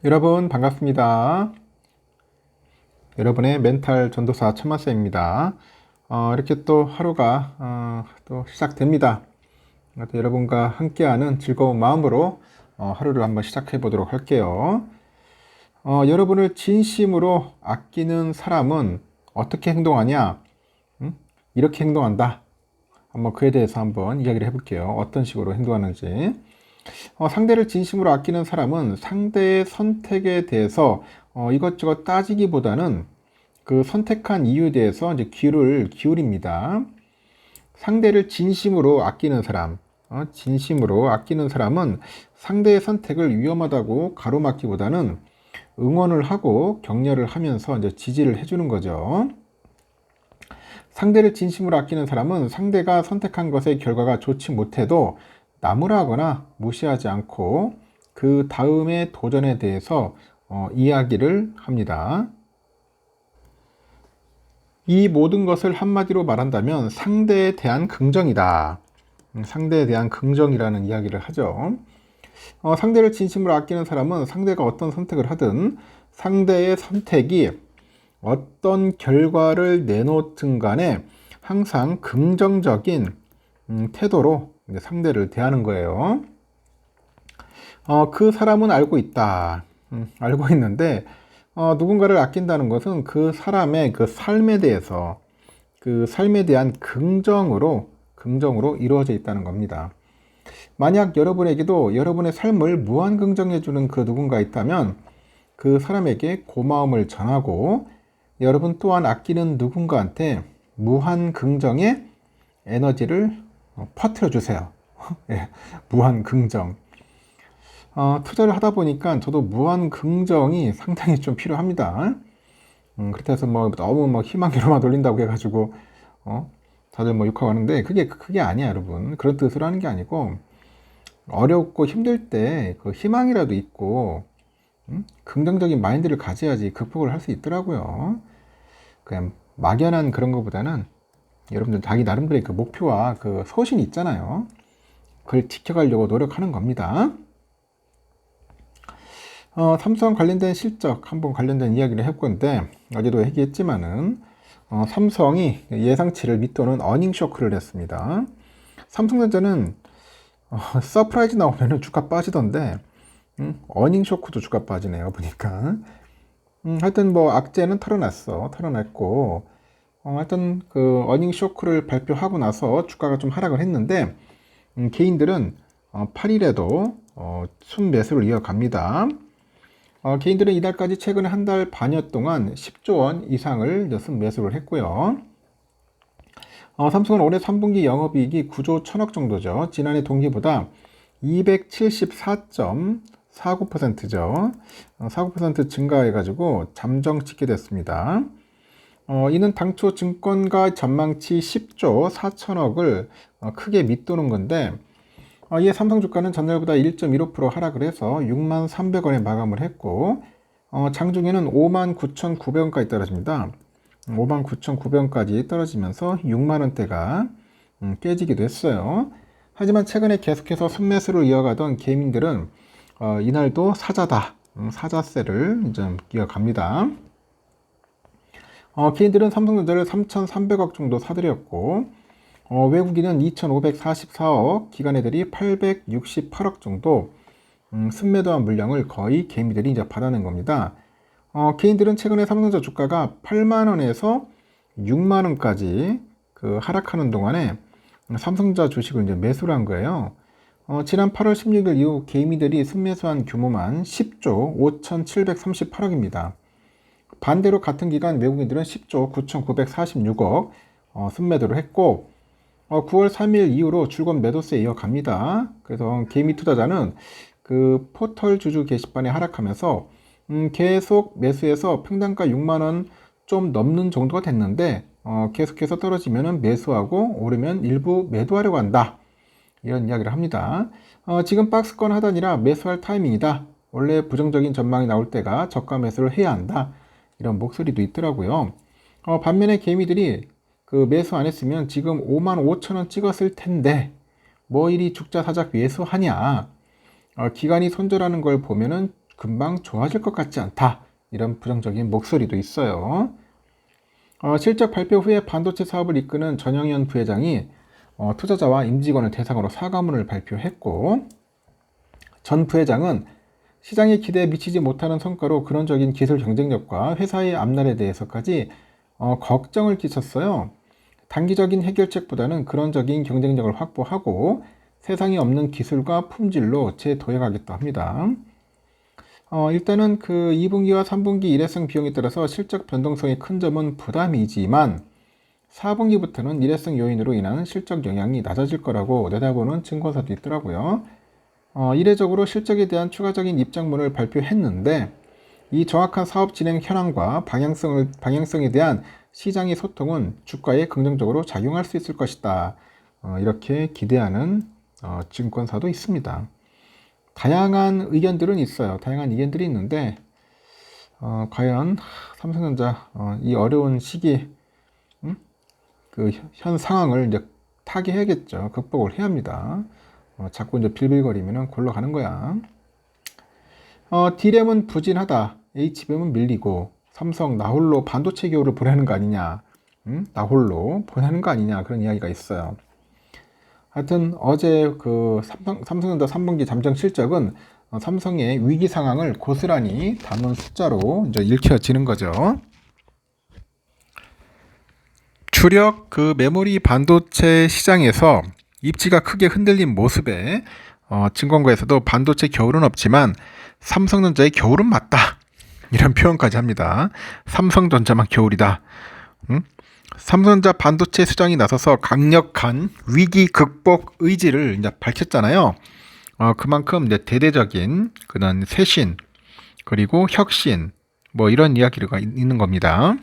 여러분 반갑습니다. 여러분의 멘탈 전도사 천마쌤입니다. 이렇게 또 하루가 또 시작됩니다. 또 여러분과 함께하는 즐거운 마음으로 하루를 한번 시작해 보도록 할게요. 여러분을 진심으로 아끼는 사람은 어떻게 행동하냐? 이렇게 행동한다. 한번 그에 대해서 한번 이야기를 해볼게요. 어떤 식으로 행동하는지. 상대를 진심으로 아끼는 사람은 상대의 선택에 대해서 이것저것 따지기보다는 그 선택한 이유에 대해서 이제 귀를 기울입니다. 상대를 진심으로 아끼는 사람, 진심으로 아끼는 사람은 상대의 선택을 위험하다고 가로막기보다는 응원을 하고 격려를 하면서 이제 지지를 해주는 거죠. 상대를 진심으로 아끼는 사람은 상대가 선택한 것의 결과가 좋지 못해도 나무라거나 무시하지 않고 그 다음의 도전에 대해서 이야기를 합니다. 이 모든 것을 한마디로 말한다면 상대에 대한 긍정이다. 상대에 대한 긍정이라는 이야기를 하죠. 상대를 진심으로 아끼는 사람은 상대가 어떤 선택을 하든 상대의 선택이 어떤 결과를 내놓든 간에 항상 긍정적인 태도로 상대를 대하는 거예요. 그 사람은 알고 있다. 알고 있는데 누군가를 아낀다는 것은 그 사람의 그 삶에 대해서 그 삶에 대한 긍정으로 이루어져 있다는 겁니다. 만약 여러분에게도 여러분의 삶을 무한 긍정해주는 그 누군가 있다면 그 사람에게 고마움을 전하고 여러분 또한 아끼는 누군가한테 무한 긍정의 에너지를 퍼뜨려 주세요. 예, 무한 긍정. 투자를 하다 보니까 저도 무한 긍정이 상당히 좀 필요합니다. 그렇다고 해서 너무 희망으로만 돌린다고 해가지고 다들 욕하고 하는데 그게 아니야, 여러분. 그런 뜻으로 하는 게 아니고 어렵고 힘들 때 그 희망이라도 있고 긍정적인 마인드를 가져야지 극복을 할 수 있더라고요. 그냥 막연한 그런 것보다는 여러분들 자기 나름대로의 그 목표와 그 소신이 있잖아요. 그걸 지켜가려고 노력하는 겁니다. 삼성 관련된 실적 한번 관련된 이야기를 해볼 건데 어제도 얘기했지만은 삼성이 예상치를 밑도는 어닝 쇼크를 했습니다. 삼성전자는 서프라이즈 나오면 주가 빠지던데 어닝 쇼크도 주가 빠지네요, 보니까. 하여튼 악재는 털어냈고 하여튼 그 어닝 쇼크를 발표하고 나서 주가가 좀 하락을 했는데 개인들은 8일에도 순매수를 이어갑니다. 개인들은 이달까지 최근 한 달 반여 동안 10조 원 이상을 순매수를 했고요. 삼성은 올해 3분기 영업이익이 9조 1000억 정도죠. 지난해 동기보다 274.49%죠. 49% 증가해가지고 잠정 찍게 됐습니다. 이는 당초 증권가 전망치 10조 4천억을 크게 밑도는 건데 이에 삼성 주가는 전날보다 1.15% 하락을 해서 6만 300원에 마감을 했고 장중에는 5만 9,900원까지 떨어집니다. 5만 9,900원까지 떨어지면서 6만 원대가 깨지기도 했어요. 하지만 최근에 계속해서 순매수를 이어가던 개미들은 이날도 사자다, 사자세를 좀 이어갑니다. 개인들은 삼성전자를 3,300억 정도 사들였고 외국인은 2,544억, 기관애들이 868억 정도 순매도한 물량을 거의 개미들이 이제 받아낸 겁니다. 개인들은 최근에 삼성전자 주가가 8만원에서 6만원까지 그 하락하는 동안에 삼성전자 주식을 이제 매수를 한 거예요. 지난 8월 16일 이후 개미들이 순매수한 규모만 10조 5,738억입니다. 반대로 같은 기간 외국인들은 10조 9,946억 순매도를 했고 9월 3일 이후로 줄곧 매도세에 이어갑니다. 그래서 개미 투자자는 그 포털 주주 게시판에 하락하면서 계속 매수해서 평단가 6만원 좀 넘는 정도가 됐는데 계속해서 떨어지면 매수하고 오르면 일부 매도하려고 한다, 이런 이야기를 합니다. 지금 박스권 하단이라 매수할 타이밍이다. 원래 부정적인 전망이 나올 때가 저가 매수를 해야 한다, 이런 목소리도 있더라고요. 반면에 개미들이 그 매수 안 했으면 지금 5만 5천원 찍었을 텐데 뭐 이리 죽자 사작 매수하냐, 기관이 손절하는 걸 보면은 금방 좋아질 것 같지 않다. 이런 부정적인 목소리도 있어요. 실적 발표 후에 반도체 사업을 이끄는 전영현 부회장이 투자자와 임직원을 대상으로 사과문을 발표했고, 전 부회장은 시장의 기대에 미치지 못하는 성과로 근원적인 기술 경쟁력과 회사의 앞날에 대해서까지 걱정을 끼쳤어요. 단기적인 해결책보다는 근원적인 경쟁력을 확보하고 세상에 없는 기술과 품질로 재도약하겠다 합니다. 일단은 그 2분기와 3분기 일회성 비용에 따라서 실적 변동성이 큰 점은 부담이지만 4분기부터는 일회성 요인으로 인한 실적 영향이 낮아질 거라고 내다보는 증권사도 있더라고요. 이례적으로 실적에 대한 추가적인 입장문을 발표했는데 이 정확한 사업 진행 현황과 방향성에 대한 시장의 소통은 주가에 긍정적으로 작용할 수 있을 것이다. 이렇게 기대하는 증권사도 있습니다. 다양한 의견들은 있어요. 다양한 의견들이 있는데 과연 삼성전자 이 어려운 시기 그 현 상황을 이제 타개해야겠죠. 극복을 해야 합니다. 자꾸 이제 빌빌거리면은 골로 가는 거야. D램은 부진하다. HBM은 밀리고 삼성 나홀로 반도체 기호를 보내는 거 아니냐. 나홀로 보내는 거 아니냐. 그런 이야기가 있어요. 하여튼 어제 그 삼성전자 3분기 잠정 실적은 삼성의 위기 상황을 고스란히 담은 숫자로 이제 읽혀지는 거죠. 주력 그 메모리 반도체 시장에서 입지가 크게 흔들린 모습에 증권가에서도 반도체 겨울은 없지만 삼성전자의 겨울은 맞다. 이런 표현까지 합니다. 삼성전자만 겨울이다. 삼성전자 반도체 수장이 나서서 강력한 위기 극복 의지를 이제 밝혔잖아요. 그만큼 이제 대대적인 그런 쇄신 그리고 혁신 뭐 이런 이야기가 있는 겁니다.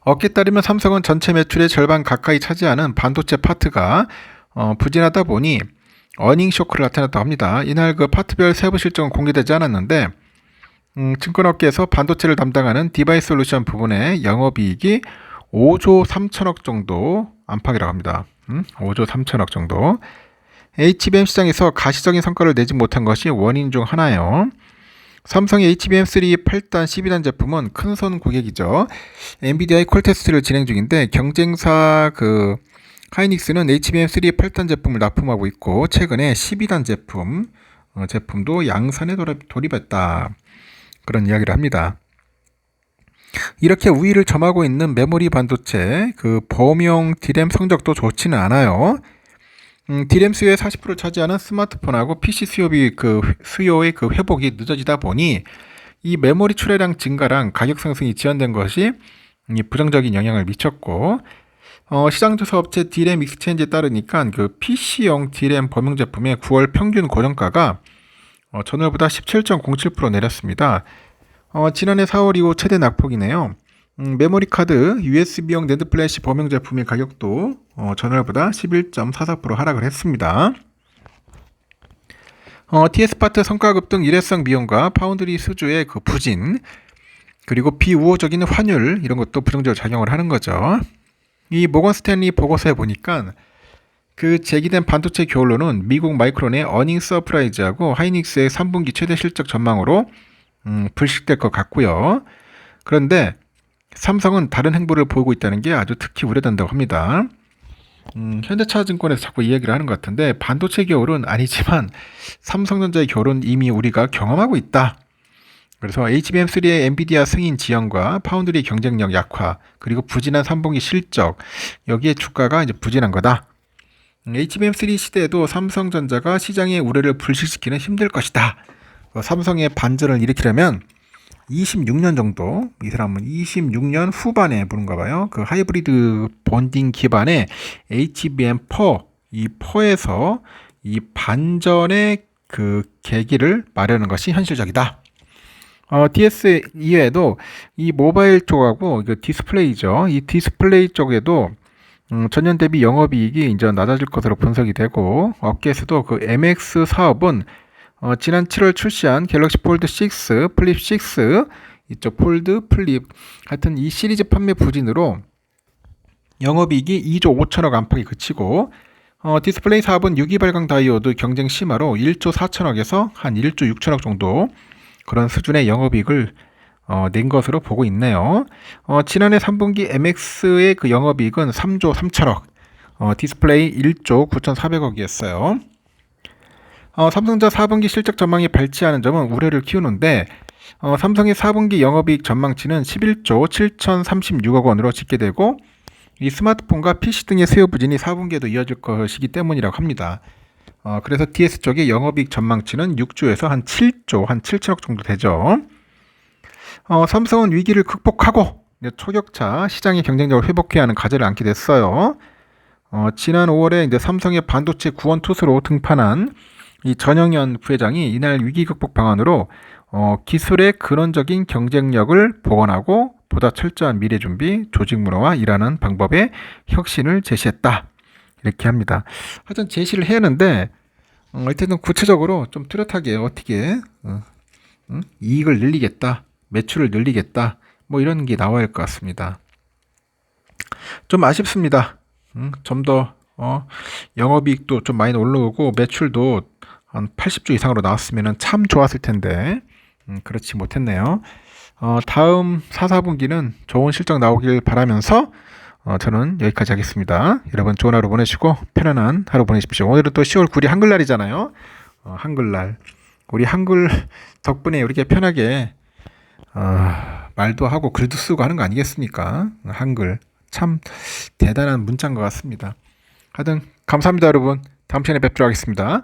업계에 따르면 삼성은 전체 매출의 절반 가까이 차지하는 반도체 파트가 부진하다 보니 어닝 쇼크를 나타났다고 합니다. 이날 그 파트별 세부 실적은 공개되지 않았는데 증권업계에서 반도체를 담당하는 디바이스 솔루션 부분의 영업이익이 5조 3천억 정도 안팎이라고 합니다. 5조 3천억 정도. HBM 시장에서 가시적인 성과를 내지 못한 것이 원인 중 하나예요. 삼성의 HBM3 8단, 12단 제품은 큰손 고객이죠. 엔비디아의 콜 테스트를 진행 중인데 경쟁사 그 하이닉스는 HBM3 8단 제품을 납품하고 있고 최근에 12단 제품도 양산에 돌입했다. 그런 이야기를 합니다. 이렇게 우위를 점하고 있는 메모리 반도체 그 범용 D램 성적도 좋지는 않아요. D램 수요의 40%를 차지하는 스마트폰하고 PC 수요의 그 회복이 늦어지다 보니 이 메모리 출하량 증가랑 가격 상승이 지연된 것이 부정적인 영향을 미쳤고 시장 조사 업체 D램 익스체인지에 따르니까 그 PC용 D램 범용 제품의 9월 평균 고정가가 전월보다 17.07% 내렸습니다. 지난해 4월 이후 최대 낙폭이네요. 메모리 카드, USB용 낸드 플래시 범용 제품의 가격도 전월보다 11.44% 하락을 했습니다. TS파트 성과급 등 일회성 비용과 파운드리 수주의 그 부진, 그리고 비우호적인 환율 이런 것도 부정적으로 작용을 하는 거죠. 이 모건 스탠리 보고서에 보니까 그 제기된 반도체 겨울로는 미국 마이크론의 어닝 서프라이즈하고 하이닉스의 3분기 최대 실적 전망으로 불식될 것 같고요. 그런데 삼성은 다른 행보를 보이고 있다는 게 아주 특히 우려된다고 합니다. 현대차증권에서 자꾸 이 얘기를 하는 것 같은데 반도체 겨울은 아니지만 삼성전자의 겨울은 이미 우리가 경험하고 있다. 그래서 HBM3의 엔비디아 승인 지연과 파운드리 경쟁력 약화 그리고 부진한 3분기 실적 여기에 주가가 이제 부진한 거다. HBM3 시대에도 삼성전자가 시장의 우려를 불식시키는 힘들 것이다. 삼성의 반전을 일으키려면 26년 정도, 이 사람은 26년 후반에 보는가 봐요. 그 하이브리드 본딩 기반의 HBM4, 이 4에서 이 반전의 그 계기를 마련하는 것이 현실적이다. DS 이외에도 이 모바일 쪽하고 그 디스플레이죠. 이 디스플레이 쪽에도 전년 대비 영업이익이 이제 낮아질 것으로 분석이 되고 업계에서도 그 MX 사업은 지난 7월 출시한 갤럭시 폴드 6, 플립 6, 이쪽 폴드, 플립 하여튼 이 시리즈 판매 부진으로 영업이익이 2조 5천억 안팎이 그치고 디스플레이 사업은 유기 발광 다이오드 경쟁 심화로 1조 4천억에서 한 1조 6천억 정도 그런 수준의 영업이익을 낸 것으로 보고 있네요. 지난해 3분기 MX의 그 영업이익은 3조 3천억, 디스플레이 1조 9,400억이었어요. 삼성전자 4분기 실적 전망이 밝지 않은 점은 우려를 키우는데 삼성의 4분기 영업이익 전망치는 11조 7,036억 원으로 집계되고 이 스마트폰과 PC 등의 수요 부진이 4분기에도 이어질 것이기 때문이라고 합니다. 그래서 DS 쪽의 영업이익 전망치는 6조에서 한 7조, 한 7천억 정도 되죠. 삼성은 위기를 극복하고 초격차 시장의 경쟁력을 회복해야 하는 과제를 안게 됐어요. 지난 5월에 이제 삼성의 반도체 구원 투수로 등판한 이 전영현 부회장이 이날 위기 극복 방안으로 기술의 근원적인 경쟁력을 복원하고 보다 철저한 미래 준비, 조직 문화와 일하는 방법의 혁신을 제시했다. 이렇게 합니다. 하여튼 제시를 해야 하는데 어쨌든 구체적으로 좀 뚜렷하게 어떻게 이익을 늘리겠다, 매출을 늘리겠다, 뭐 이런 게 나와야 할 것 같습니다. 좀 아쉽습니다. 좀 더 영업이익도 좀 많이 올라오고 매출도 한 80조 이상으로 나왔으면 참 좋았을 텐데 그렇지 못했네요. 다음 4, 4분기는 좋은 실적 나오길 바라면서 저는 여기까지 하겠습니다. 여러분 좋은 하루 보내시고 편안한 하루 보내십시오. 오늘은 또 10월 9일 한글날이잖아요. 한글날. 우리 한글 덕분에 이렇게 편하게 말도 하고 글도 쓰고 하는 거 아니겠습니까? 한글 참 대단한 문자인 것 같습니다. 하여튼 감사합니다 여러분. 다음 시간에 뵙도록 하겠습니다.